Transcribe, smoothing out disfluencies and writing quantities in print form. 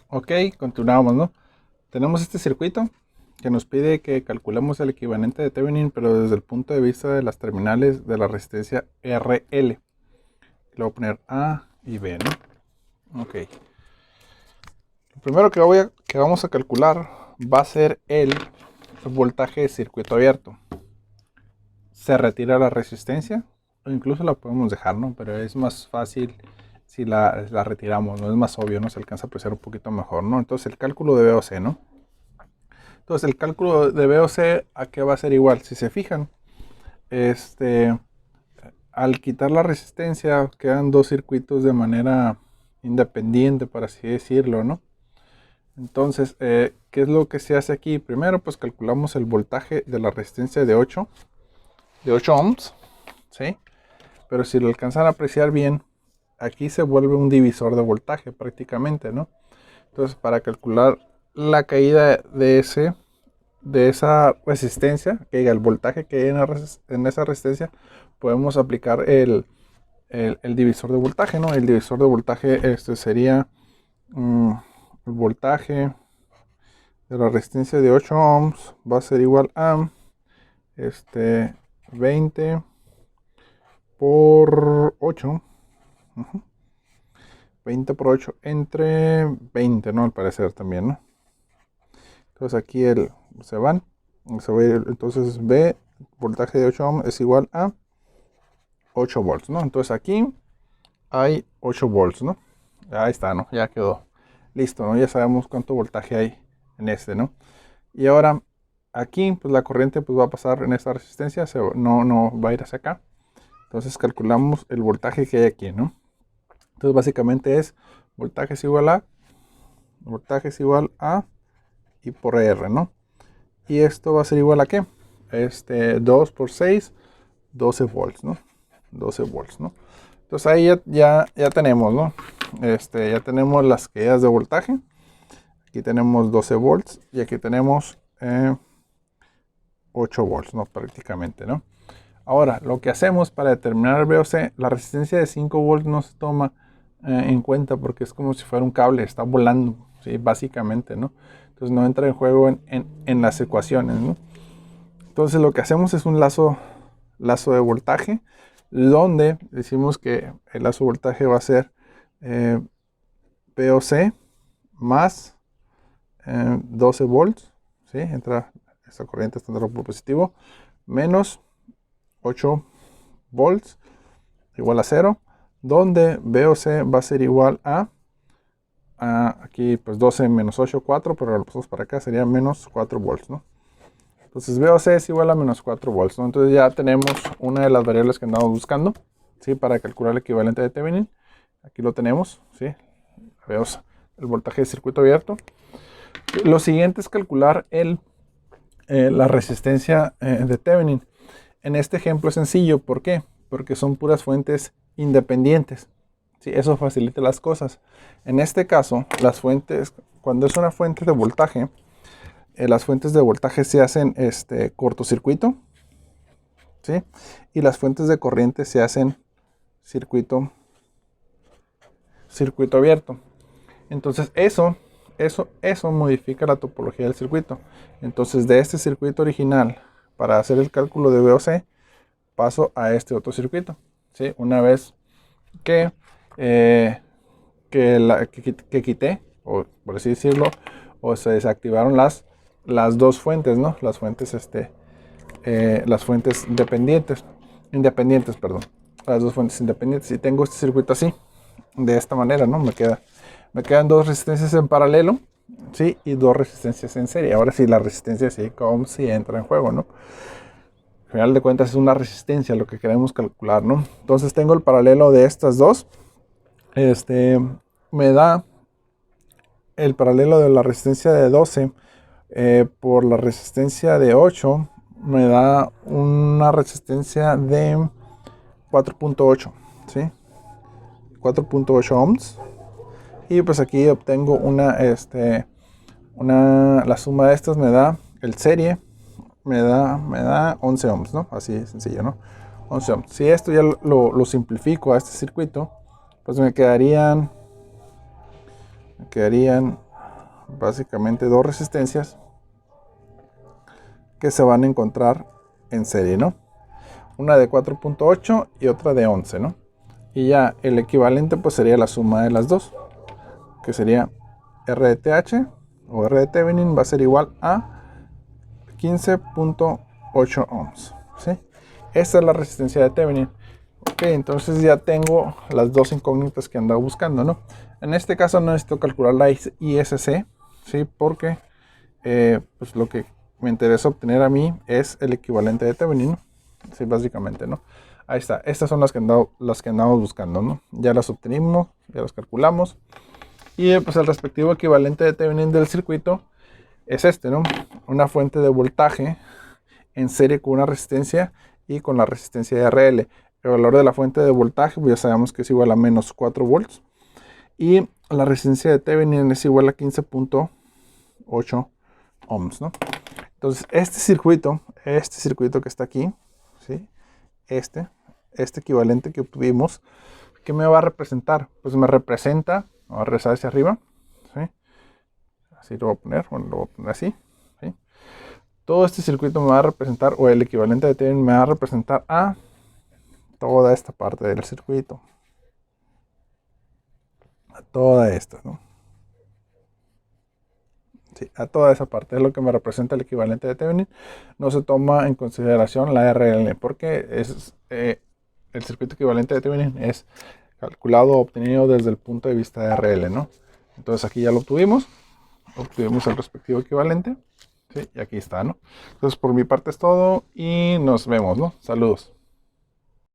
Ok, continuamos, ¿no? Tenemos este circuito que nos pide que calculemos el equivalente de Thevenin, pero desde el punto de vista de las terminales de la resistencia RL. Le voy a poner A y B, ¿no? Ok. Lo primero que vamos a calcular va a ser el voltaje de circuito abierto. Se retira la resistencia, o incluso la podemos dejar, ¿no? Pero es más fácil si la retiramos, ¿no? Es más obvio, ¿no? Se alcanza a apreciar un poquito mejor, ¿no? Entonces el cálculo de VOC, ¿no? Entonces el cálculo de VOC, ¿a qué va a ser igual? Si se fijan, este, al quitar la resistencia quedan dos circuitos de manera independiente, por así decirlo, ¿no? Entonces, ¿qué es lo que se hace aquí? Primero, pues calculamos el voltaje de la resistencia de 8 ohms, ¿sí? Pero si lo alcanzan a apreciar bien, aquí se vuelve un divisor de voltaje prácticamente, ¿no? Entonces, para calcular la caída de esa resistencia, que diga el voltaje que hay en esa resistencia, podemos aplicar el divisor de voltaje, ¿no? El divisor de voltaje sería el voltaje de la resistencia de 8 ohms va a ser igual a 20 por 8. 20 por 8 entre 20, ¿no? Al parecer también, ¿no? Entonces aquí se va a ir, entonces B, voltaje de 8 ohms es igual a 8 volts, ¿no? Entonces aquí hay 8 volts, ¿no? Ahí está, ¿no? Ya quedó. Listo, ¿no? Ya sabemos cuánto voltaje hay en ¿no? Y ahora aquí, pues la corriente pues va a pasar en esta resistencia, no va a ir hacia acá. Entonces calculamos el voltaje que hay aquí, ¿no? Entonces básicamente es voltaje es igual a y por R, ¿no? Y esto va a ser igual a ¿qué? 2 por 6, 12 volts, ¿no? 12 volts, ¿no? Entonces ahí ya tenemos, ¿no? Ya tenemos las caídas de voltaje. Aquí tenemos 12 volts y aquí tenemos 8 volts, ¿no? Prácticamente, ¿no? Ahora, lo que hacemos para determinar el VOC, la resistencia de 5 volts no se toma en cuenta porque es como si fuera un cable, está volando, ¿sí? Básicamente, ¿no? Entonces no entra en juego en las ecuaciones, ¿no? Entonces lo que hacemos es un lazo de voltaje, donde decimos que el lazo de voltaje va a ser VOC más 12 volts, ¿sí? Entra esta corriente, está en el positivo, menos 8 volts igual a 0, donde VOC va a ser igual aquí pues 12 menos 8, 4, pero lo pasamos para acá, sería menos 4 volts, ¿no? Entonces VOC es igual a menos 4 volts, ¿no? Entonces ya tenemos una de las variables que andamos buscando, ¿sí? Para calcular el equivalente de Thevenin. Aquí lo tenemos, ¿sí? Veamos el voltaje de circuito abierto. Lo siguiente es calcular la resistencia de Thevenin. En este ejemplo es sencillo, ¿por qué? Porque son puras fuentes independientes. ¿Sí? Eso facilita las cosas. En este caso, las fuentes, cuando es una fuente de voltaje, las fuentes de voltaje se hacen cortocircuito, ¿sí? Y las fuentes de corriente se hacen circuito abierto. Entonces eso modifica la topología del circuito. Entonces de este circuito original, para hacer el cálculo de VOC, paso a este otro circuito, ¿sí? Una vez que, que quité, o por así decirlo, o se desactivaron las dos fuentes, ¿no? Las fuentes independientes, perdón. Las dos fuentes independientes. Y tengo este circuito así, de esta manera, ¿no? Me quedan dos resistencias en paralelo, ¿sí? Y dos resistencias en serie. Ahora sí, la resistencia sí, como si entra en juego, ¿no? Al final de cuentas es una resistencia lo que queremos calcular, ¿no? Entonces tengo el paralelo de estas dos. Me da el paralelo de la resistencia de 12 por la resistencia de 8, me da una resistencia de 4.8, ¿sí? 4.8 ohms. Y pues aquí obtengo la suma de estas me da el serie, me da 11 ohms, ¿no? Así de sencillo, ¿no? 11 ohms. Si esto ya lo simplifico a este circuito, pues me quedarían básicamente dos resistencias que se van a encontrar en serie, ¿no? Una de 4.8 y otra de 11, ¿no? Y ya el equivalente pues sería la suma de las dos, que sería R de TH o R de Thevenin va a ser igual a 15.8 ohms, ¿sí? Esta es la resistencia de Thevenin. Ok, entonces ya tengo las dos incógnitas que andaba buscando, ¿no? En este caso no necesito calcular la ISC, ¿sí? Porque pues lo que me interesa obtener a mí es el equivalente de Thevenin, ¿no? Sí, básicamente, ¿no? Ahí está, estas son las que andamos buscando, ¿no? Ya las obtenimos, ya las calculamos. Y pues el respectivo equivalente de Thevenin del circuito es este, ¿no? Una fuente de voltaje en serie con una resistencia y con la resistencia de RL. El valor de la fuente de voltaje pues ya sabemos que es igual a menos 4 volts. Y la resistencia de Thevenin es igual a 15.8 ohms, ¿no? Entonces este circuito que está aquí, ¿sí? Este equivalente que obtuvimos, ¿qué me va a representar? Pues me representa, voy a rezar hacia arriba, ¿sí? Así lo voy a poner, bueno, lo voy a poner así, ¿sí? Todo este circuito me va a representar, o el equivalente de Thevenin me va a representar a toda esta parte del circuito, a toda esta, ¿no? Sí, a toda esa parte es lo que me representa el equivalente de Thevenin. No se toma en consideración la RL porque es, el circuito equivalente de Thevenin es calculado o obtenido desde el punto de vista de RL, ¿no? Entonces aquí ya lo obtuvimos el respectivo equivalente, ¿sí? Y aquí está, ¿no? Entonces por mi parte es todo y nos vemos, ¿no? Saludos.